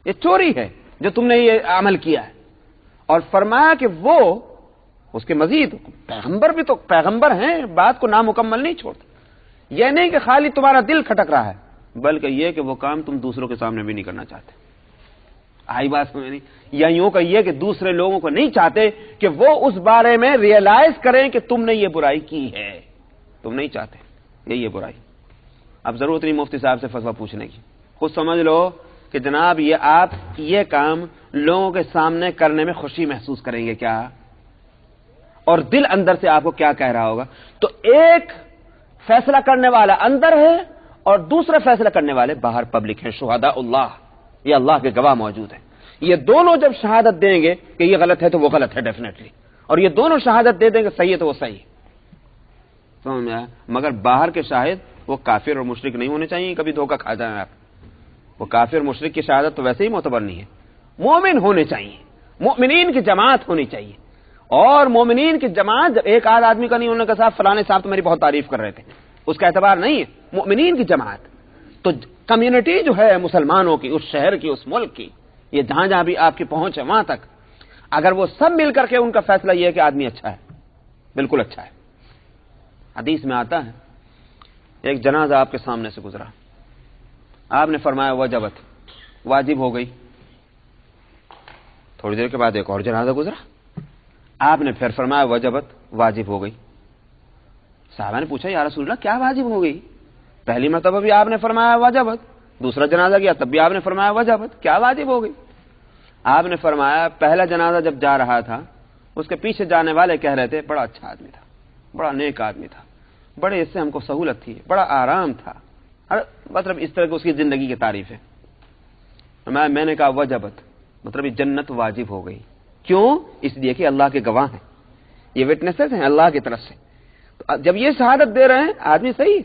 یہ چوری ہے جو تم نے یہ عمل کیا ہے. اور فرمایا کہ وہ اس کے مزید پیغمبر بھی تو پیغمبر ہیں، بات کو نامکمل نہیں چھوڑتے. یہ نہیں کہ خالی تمہارا دل کھٹک رہا ہے، بلکہ یہ کہ وہ کام تم دوسروں کے سامنے بھی نہیں کرنا چاہتے. آئی بات سمجھ نہیں؟ یا یوں کہیے کہ دوسرے لوگوں کو نہیں چاہتے کہ وہ اس بارے میں ریئلائز کریں کہ تم نے یہ برائی کی ہے. تم نہیں چاہتے یہ برائی. اب ضرورت نہیں مفتی صاحب سے فتویٰ پوچھنے کی. خود سمجھ لو کہ جناب یہ آپ یہ کام لوگوں کے سامنے کرنے میں خوشی محسوس کریں گے کیا، اور دل اندر سے آپ کو کیا کہہ رہا ہوگا. تو ایک فیصلہ کرنے والا اندر ہے اور دوسرے فیصلہ کرنے والے باہر پبلک ہیں، شہداء اللہ. یہ اللہ کے گواہ موجود ہیں. یہ دونوں جب شہادت دیں گے کہ یہ غلط ہے تو وہ غلط ہے ڈیفینیٹلی، اور یہ دونوں شہادت دے دیں گے صحیح ہے تو وہ صحیح. سمجھ میں آیا؟ مگر باہر کے شاہد وہ کافر اور مشرک نہیں ہونے چاہیے، کبھی دھوکہ کھا جائیں آپ. وہ کافر مشرک کی شہادت تو ویسے ہی معتبر نہیں ہے. مومن ہونے چاہیے، مومنین کی جماعت ہونی چاہیے. اور مومنین کی جماعت جب ایک آدھ آدمی کا نہیں ہونے کا صاحب فلانے صاحب تو میری بہت تعریف کر رہے تھے، اس کا اعتبار نہیں ہے. مومنین کی جماعت تو کمیونٹی جو ہے مسلمانوں کی، اس شہر کی، اس ملک کی، یہ جہاں جہاں بھی آپ کی پہنچ ہے وہاں تک، اگر وہ سب مل کر کے ان کا فیصلہ یہ ہے کہ آدمی اچھا ہے، بالکل اچھا ہے. حدیث میں آتا ہے ایک جنازہ آپ کے سامنے سے گزرا، آپ نے فرمایا وجبت، واجب ہو گئی. تھوڑی دیر کے بعد ایک اور جنازہ گزرا، آپ نے پھر فرمایا وجبت، واجب ہو گئی. صحابہ نے پوچھا یا رسول اللہ کیا واجب ہو گئی؟ پہلی مرتبہ بھی آپ نے فرمایا وجبت، دوسرا جنازہ گیا تب بھی آپ نے فرمایا وجبت، کیا واجب ہو گئی؟ آپ نے فرمایا پہلا جنازہ جب جا رہا تھا اس کے پیچھے جانے والے کہہ رہے تھے بڑا اچھا آدمی تھا، بڑا نیک آدمی تھا، بڑے اس سے ہم کو سہولت تھی، بڑا آرام تھا، مطلب اس طرح کی اس کی زندگی کی تعریف ہے. میں نے کہا وجبت، مطلب یہ جنت واجب ہو گئی. کیوں؟ اس لیے کہ اللہ کے گواہ ہیں، یہ وٹنسز ہیں اللہ کی طرف سے. تو جب یہ شہادت دے رہے ہیں آدمی صحیح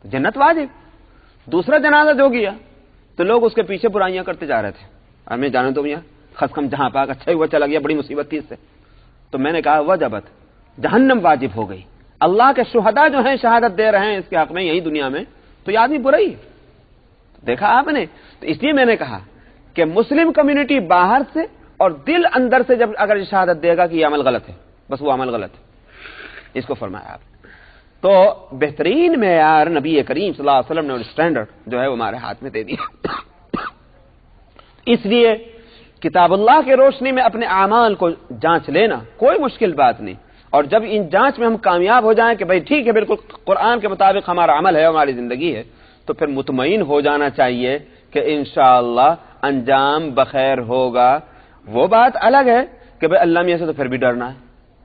تو جنت واجب. دوسرا جنازہ جو گیا تو لوگ اس کے پیچھے برائیاں کرتے جا رہے تھے، ہمیں جانے تو میاں خسکم جہاں پاک، اچھا ہی ہوا چلا گیا، بڑی مصیبت تھی اس سے. تو میں نے کہا وجبت، جہنم واجب ہو گئی. اللہ کے شہداء جو ہیں شہادت دے رہے ہیں اس کے حق میں یہی دنیا میں، تو یہ آدمی برا ہی ہے. دیکھا آپ نے؟ تو اس لیے میں نے کہا کہ مسلم کمیونٹی باہر سے اور دل اندر سے جب اگر شہادت دے گا کہ یہ عمل غلط ہے، بس وہ عمل غلط ہے، اس کو فرمایا آپ. تو بہترین معیار نبی کریم صلی اللہ علیہ وسلم نے اور اسٹینڈرڈ جو ہے وہ ہمارے ہاتھ میں دے دیا. اس لیے کتاب اللہ کی روشنی میں اپنے اعمال کو جانچ لینا کوئی مشکل بات نہیں. اور جب ان جانچ میں ہم کامیاب ہو جائیں کہ بھئی ٹھیک ہے بالکل قرآن کے مطابق ہمارا عمل ہے، ہماری زندگی ہے، تو پھر مطمئن ہو جانا چاہیے کہ انشاءاللہ انجام بخیر ہوگا. وہ بات الگ ہے کہ بھئی اللہ میاں سے تو پھر بھی ڈرنا ہے.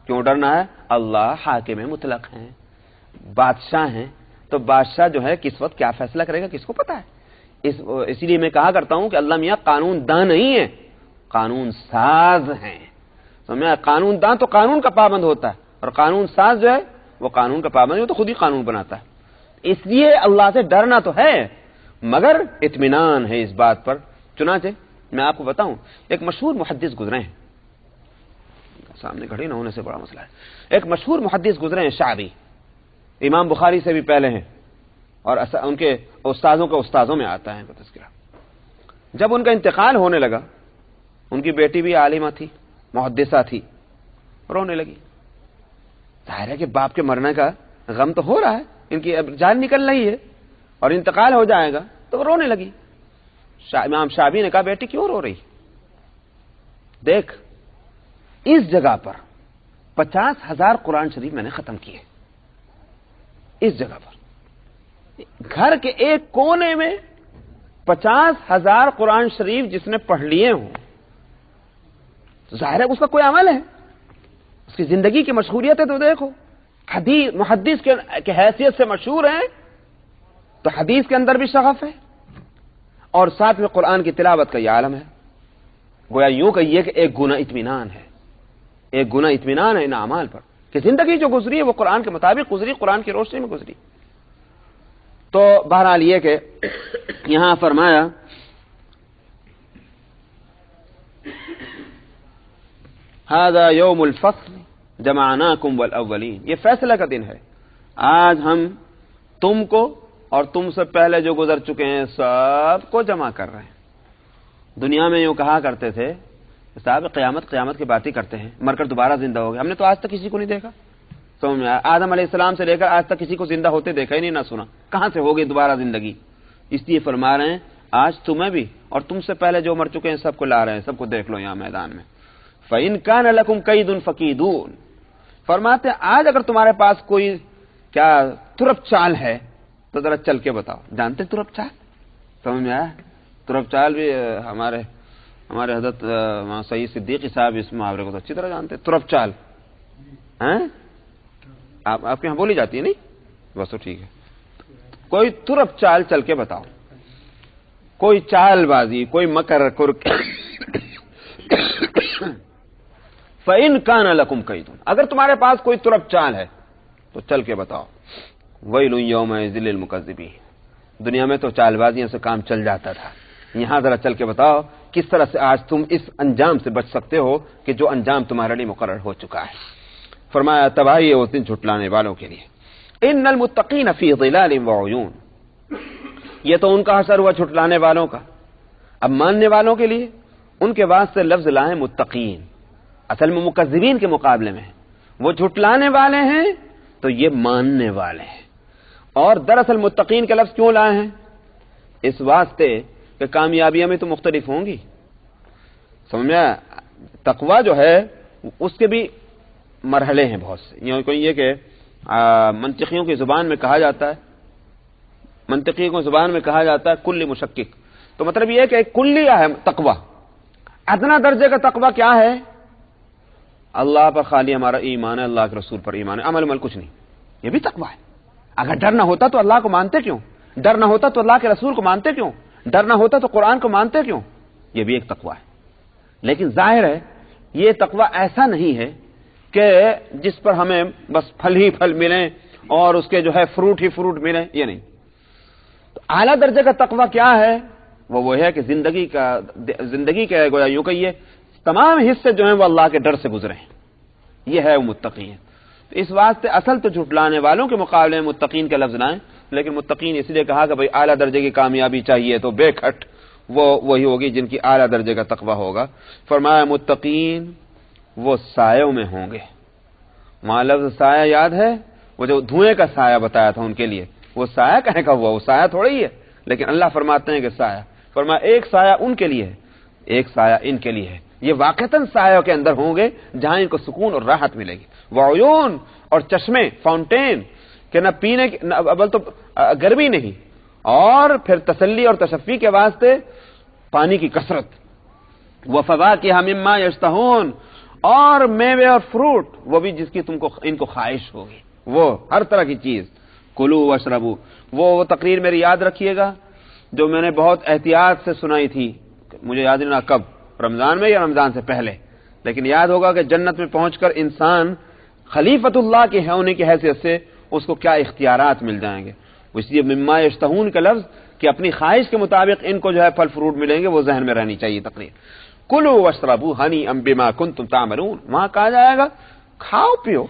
کیوں ڈرنا ہے؟ اللہ حاکم مطلق ہیں، بادشاہ ہیں، تو بادشاہ جو ہے کس وقت کیا فیصلہ کرے گا کس کو پتا ہے. اسی لیے میں کہا کرتا ہوں کہ اللہ میاں قانون داں نہیں ہے، قانون ساز ہیں. تو میں قانون داں تو قانون کا پابند ہوتا ہے، اور قانون ساز جو ہے وہ قانون کا پابند ہے، وہ تو خود ہی قانون بناتا ہے. اس لیے اللہ سے ڈرنا تو ہے مگر اطمینان ہے اس بات پر. چنانچہ میں آپ کو بتاؤں ایک مشہور محدث گزرے ہیں، سامنے گھڑی نہ ہونے سے بڑا مسئلہ ہے. ایک مشہور محدث گزرے ہیں شعبی، امام بخاری سے بھی پہلے ہیں اور ان کے استاذوں کے استاذوں میں آتا ہے تذکرہ. جب ان کا انتقال ہونے لگا، ان کی بیٹی بھی عالمہ تھی، محدثہ تھی، رونے لگی. ظاہر ہے کہ باپ کے مرنے کا غم تو ہو رہا ہے، ان کی اب جان نکل رہی ہے اور انتقال ہو جائے گا، تو وہ رونے لگی. امام شعبی نے کہا بیٹی کیوں رو رہی؟ دیکھ اس جگہ پر 50,000 قرآن شریف میں نے ختم کیے، اس جگہ پر گھر کے ایک کونے میں 50,000 قرآن شریف جس نے پڑھ لیے ہوں، ظاہر ہے اس کا کوئی عمل ہے، اس کی زندگی کی مشغولیت ہے. تو دیکھو حدیث محدث کے حیثیت سے مشہور ہیں تو حدیث کے اندر بھی شغف ہے اور ساتھ میں قرآن کی تلاوت کا یہ عالم ہے. گویا یوں کہیے کہ ایک گنا اطمینان ہے، ایک گنا اطمینان ہے ان اعمال پر کہ زندگی جو گزری ہے وہ قرآن کے مطابق گزری، قرآن کی روشنی میں گزری. تو بہرحال یہ کہ یہاں فرمایا ھذا یوم الفصل جمعناکم والاولین، یہ فیصلہ کا دن ہے. آج ہم تم کو اور تم سے پہلے جو گزر چکے ہیں سب کو جمع کر رہے ہیں. دنیا میں یوں کہا کرتے تھے صاحب قیامت کی بات ہی کرتے ہیں، مر کر دوبارہ زندہ ہو گئے. ہم نے تو آج تک کسی کو نہیں دیکھا. سمجھ میں آدم علیہ السلام سے لے کر آج تک کسی کو زندہ ہوتے دیکھا ہی نہیں، نہ سنا. کہاں سے ہوگی دوبارہ زندگی؟ اس لیے فرما رہے ہیں آج تمہیں بھی اور تم سے پہلے جو مر چکے ہیں سب کو لا رہے ہیں، سب کو دیکھ لو یہاں میدان میں. فَإِن كَانَ لَكُمْ كَيْدٌ فَكِيدُونِ، فرماتے ہیں آج اگر تمہارے پاس کوئی کیا ترپ چال ہے تو ذرا چل کے بتاؤ. جانتے ترپ چال؟ سمجھ میں آیا؟ ترپ چال بھی ہمارے حضرت سید صدیقی صاحب اس محاورے کو تو اچھی طرح جانتے. ترپ چال آپ کے یہاں بولی جاتی ہے نہیں؟ بس تو ٹھیک ہے. کوئی ترپ چال چل کے بتاؤ، کوئی چال بازی، کوئی مکر فَإِن كَانَ لَكُمْ كَيْدٌ، اگر تمہارے پاس کوئی ترپ چال ہے تو چل کے بتاؤ. وَيْلٌ يَوْمَئِذٍ لِّلْمُكَذِّبِينَ، دنیا میں تو چال بازیوں سے کام چل جاتا تھا، یہاں ذرا چل کے بتاؤ کس طرح سے آج تم اس انجام سے بچ سکتے ہو کہ جو انجام تمہارے لیے مقرر ہو چکا ہے. فرمایا تباہی ہے اس دن جھٹلانے والوں کے لیے. ان المتقین فی ظلال وعیون، یہ تو ان کا حشر ہوا جھٹلانے والوں کا. اب ماننے والوں کے لیے ان کے واسطے لفظ لائے متقین، اصل میں مکذبین کے مقابلے میں وہ جھٹلانے والے ہیں تو یہ ماننے والے ہیں. اور دراصل متقین کے لفظ کیوں لائے ہیں؟ اس واسطے کہ کامیابیاں میں تو مختلف ہوں گی. سمجھ میں آیا؟ تقوی جو ہے اس کے بھی مرحلے ہیں بہت سے. یہ کہ منطقیوں کی زبان میں کہا جاتا ہے کل مشکک. تو مطلب یہ ہے کہ ایک کلیہ ہے تقوی. ادنا درجے کا تقوی کیا ہے؟ اللہ پر خالی ہمارا ایمان ہے، اللہ کے رسول پر ایمان ہے، عمل کچھ نہیں. یہ بھی تقوی ہے. اگر ڈر نہ ہوتا تو اللہ کو مانتے کیوں؟ ڈر نہ ہوتا تو اللہ کے رسول کو مانتے کیوں؟ ڈر نہ ہوتا تو قرآن کو مانتے کیوں؟ یہ بھی ایک تقوی ہے. لیکن ظاہر ہے یہ تقوی ایسا نہیں ہے کہ جس پر ہمیں بس پھل ہی پھل ملیں اور اس کے جو ہے فروٹ ہی فروٹ ملیں. یہ نہیں. تو اعلیٰ درجے کا تقوی کیا ہے؟ وہ ہے کہ زندگی کا گویا یوں کہیے تمام حصے جو ہیں وہ اللہ کے ڈر سے گزرے ہیں. یہ ہے وہ متقین. تو اس واسطے اصل تو جھٹلانے والوں کے مقابلے میں متقین کا لفظ لائیں، لیکن متقین اس لیے کہا کہ بھئی اعلیٰ درجے کی کامیابی چاہیے تو بے کھٹ وہی ہوگی جن کی اعلیٰ درجے کا تقوی ہوگا. فرمایا متقین وہ سایوں میں ہوں گے. وہاں لفظ سایہ یاد ہے؟ وہ جو دھوئیں کا سایہ بتایا تھا ان کے لیے، وہ سایہ کہنے کا ہوا، وہ سایہ تھوڑا ہی ہے. لیکن اللہ فرماتے ہیں کہ سایہ. فرمایا ایک سایہ ان کے لیے ہے، ایک سایہ ان کے لیے ہے. یہ واقعتاً سایوں کے اندر ہوں گے جہاں ان کو سکون اور راحت ملے گی. وعیون اور چشمے، فاؤنٹین کہ نہ پینے کی، اول تو گرمی نہیں، اور پھر تسلی اور تشفی کے واسطے پانی کی کثرت. وفواکہ مما یشتہون، اور میوے اور فروٹ وہ بھی جس کی ان کو خواہش ہوگی، وہ ہر طرح کی چیز. کلو واشربو. وہ تقریر میری یاد رکھیے گا جو میں نے بہت احتیاط سے سنائی تھی، مجھے یاد نہیں کب، رمضان میں یا رمضان سے پہلے، لیکن یاد ہوگا کہ جنت میں پہنچ کر انسان خلیفۃ اللہ کے ہونے کی حیثیت سے اس کو کیا اختیارات مل جائیں گے. اس لیے مما یشتہون کا لفظ کہ اپنی خواہش کے مطابق ان کو جو ہے پھل فروٹ ملیں گے، وہ ذہن میں رہنی چاہیے تقریر. کلوا واشربوا ہنیئا بما کنتم تعملون. وہاں کہا جائے گا کھاؤ پیو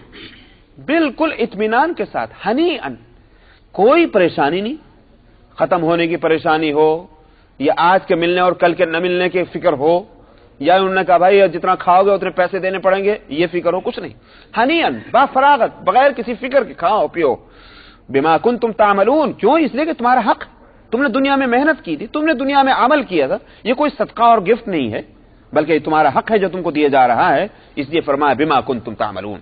بالکل اطمینان کے ساتھ، ہنیئا، کوئی پریشانی نہیں. ختم ہونے کی پریشانی ہو، یا آج کے ملنے اور کل کے نہ ملنے کی فکر ہو، یا انہوں نے کہا بھائی جتنا کھاؤ گے اتنے پیسے دینے پڑیں گے، یہ فکر ہو، کچھ نہیں. ہنیئا، با فراغت، بغیر کسی فکر کے کھاؤ پیو. بما کنتم تعملون. کیوں؟ اس لیے کہ تمہارا حق، تم نے دنیا میں محنت کی تھی، تم نے دنیا میں عمل کیا تھا. یہ کوئی صدقہ اور گفٹ نہیں ہے، بلکہ یہ تمہارا حق ہے جو تم کو دیا جا رہا ہے. اس لیے فرمایا بما کنتم تعملون.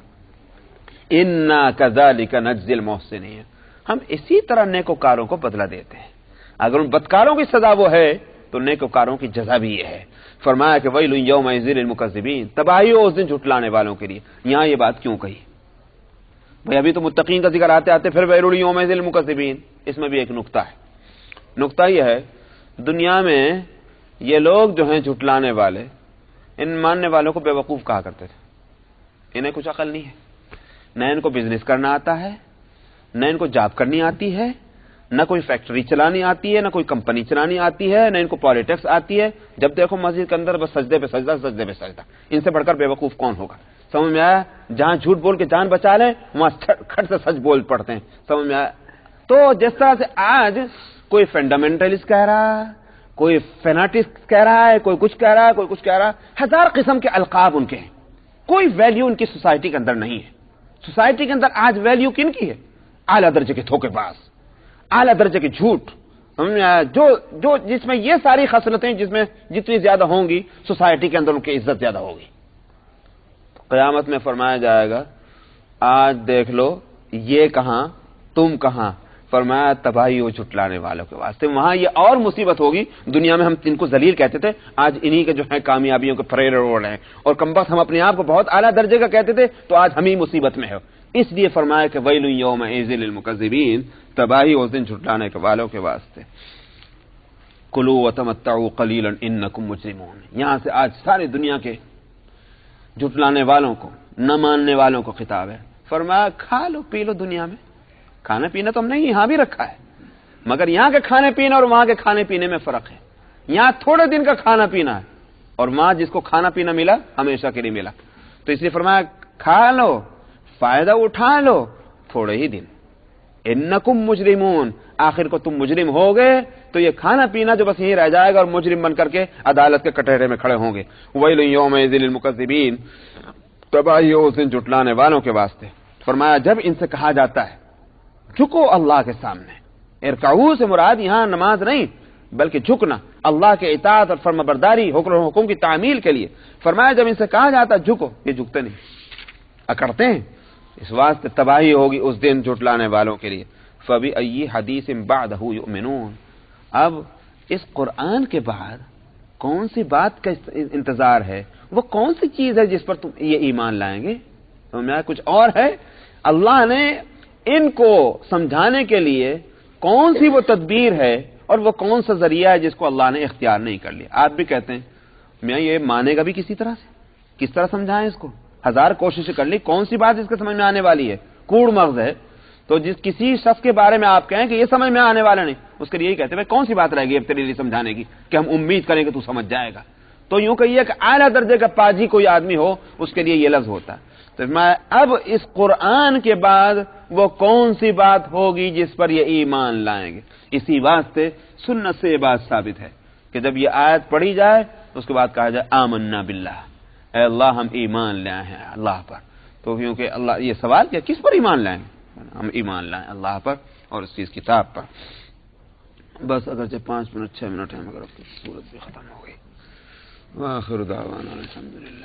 انا کذالک نجزی المحسنین. ہم اسی طرح نیکوکاروں کو بدلہ دیتے ہیں. اگر ان بدکاروں کی سزا وہ ہے تو نیکوکاروں کی جزا بھی یہ ہے. فرمایا کہ ویل یومئذ للمکذبین. تباہی ہو اس دن جھٹلانے والوں کے لیے. یہاں یہ بات کیوں کہی بھئی؟ ابھی تو متقین کا ذکر آتے آتے پھر ویل یومئذ للمکذبین. اس میں بھی ایک نقطہ ہے. نقطہ یہ ہے دنیا میں یہ لوگ جو ہیں جھٹلانے والے، ان ماننے والوں کو بے وقوف کہا کرتے تھے. انہیں کچھ عقل نہیں ہے، نہ ان کو بزنس کرنا آتا ہے، نہ ان کو جاب کرنی آتی ہے، نہ کوئی فیکٹری چلانی آتی ہے، نہ کوئی کمپنی چلانی آتی ہے، نہ ان کو پالیٹکس آتی ہے. جب دیکھو مسجد کے اندر بس سجدے پہ سجدہ، سجدے پہ سجدہ. ان سے بڑھ کر بے وقوف کون ہوگا؟ سمجھ میں آیا؟ جہاں جھوٹ بول کے جان بچا لیں وہاں کھٹ سے سچ بول پڑتے ہیں. سمجھ میں آیا؟ تو جس طرح سے آج کوئی فنڈامنٹلسٹ کہہ رہا ہے، کوئی فیناٹسٹ کہہ رہا ہے، کوئی کچھ کہہ رہا ہے، کوئی کچھ کہہ رہا ہے، ہزار قسم کے القاب ان کے ہیں. کوئی ویلیو ان کی سوسائٹی کے اندر نہیں ہے. سوسائٹی کے اندر آج ویلیو کن کی ہے؟ اعلیٰ درجے کے دھوکے باز، اعلیٰ درجے کے جھوٹ. جو جس میں یہ ساری خصلتیں جس میں جتنی زیادہ ہوں گی سوسائٹی کے اندر ان کی عزت زیادہ ہوگی. قیامت میں فرمایا جائے گا آج دیکھ لو یہ کہاں تم کہاں. فرمایا تباہی ہو جھٹلانے والوں کے واسطے. وہاں یہ اور مصیبت ہوگی. دنیا میں ہم ان کو ذلیل کہتے تھے، آج انہی کے جو ہے کامیابیوں کے پھریرے روڑ ہیں. اور کم بخت ہم اپنے آپ کو بہت اعلیٰ درجے کا کہتے تھے، تو آج ہم ہی مصیبت میں ہے. اس لیے فرمایا کہ ویل یومئذ للمکذبین. تباہی اس دن جھٹلانے کے والوں کے واسطے. کلوا وتمتعوا قلیلا انکم مجرمون. یہاں سے آج ساری دنیا کے جھٹلانے والوں کو، نہ ماننے والوں کو خطاب ہے. فرمایا کھا لو پی لو دنیا میں. کھانا پینا تو ہم نے یہاں بھی رکھا ہے، مگر یہاں کے کھانے پینے اور وہاں کے کھانے پینے میں فرق ہے. یہاں تھوڑے دن کا کھانا پینا ہے، اور وہاں جس کو کھانا پینا ملا ہمیشہ کے لیے ملا. تو اس لیے فرمایا کھا لو، فائدہ اٹھا لو تھوڑے ہی دن. انکم مجرمون. آخر کو تم مجرم ہو گئے تو یہ کھانا پینا جو بس یہیں رہ جائے گا، اور مجرم بن کر کے عدالت کے کٹہرے میں کھڑے ہوں گے. ویل یومئذ للمکذبین. تباہی ہو اس دن جھٹلانے والوں کے واسطے. فرمایا جب ان سے کہا جاتا ہے جھکو اللہ کے سامنے. ارکعو سے مراد یہاں نماز نہیں، بلکہ جھکنا اللہ کے اطاعت اور فرمانبرداری حکم کی تعمیل کے لیے. فرمایا جب ان سے کہا جاتا جھکو، یہ جھکتے نہیں، اکڑتے ہیں. اس واسطے تباہی ہوگی اس دن جھٹلانے والوں کے لیے. فَبِأَيِّ حَدِيثٍ بَعْدَهُ يُؤْمِنُونَ. اب اس قرآن کے بعد کون سی بات کا انتظار ہے، وہ کون سی چیز ہے جس پر تم یہ ایمان لائیں گے؟ سمجھا کچھ اور ہے. اللہ نے ان کو سمجھانے کے لیے کون سی وہ تدبیر ہے اور وہ کون سا ذریعہ ہے جس کو اللہ نے اختیار نہیں کر لیا. آپ بھی کہتے ہیں میں یہ مانے گا بھی کسی طرح سے، کس طرح سمجھائیں اس کو، ہزار کوششیں کر لی، کون سی بات اس کے سمجھ میں آنے والی ہے، کوڑ مغز ہے. تو جس کسی شخص کے بارے میں آپ کہیں کہ یہ سمجھ میں آنے والا نہیں، اس کے لیے یہی کہتے ہیں کون سی بات رہے گی اب تیرے لیے سمجھانے کی کہ ہم امید کریں کہ تو سمجھ جائے گا. تو یوں کہیے کہ اعلیٰ درجے کا پاجی کوئی آدمی ہو اس کے لیے یہ لفظ ہوتا ہے. تو اب اس قرآن کے بعد وہ کون سی بات ہوگی جس پر یہ ایمان لائیں گے. اسی واسطے سنت سے یہ بات ثابت ہے کہ جب یہ آیت پڑھی جائے اس کے بعد کہا جائے آمنا باللہ، اے اللہ ہم ایمان لائے ہیں اللہ پر. تو کیونکہ اللہ یہ سوال کیا کس پر ایمان لائیں گے، ہم ایمان لائیں اللہ پر اور اس کی کتاب پر. بس اگرچہ 5 منٹ 6 منٹ ہے مگر اب سورت بھی ختم ہو گئی. وآخر دعوانا الحمدللہ.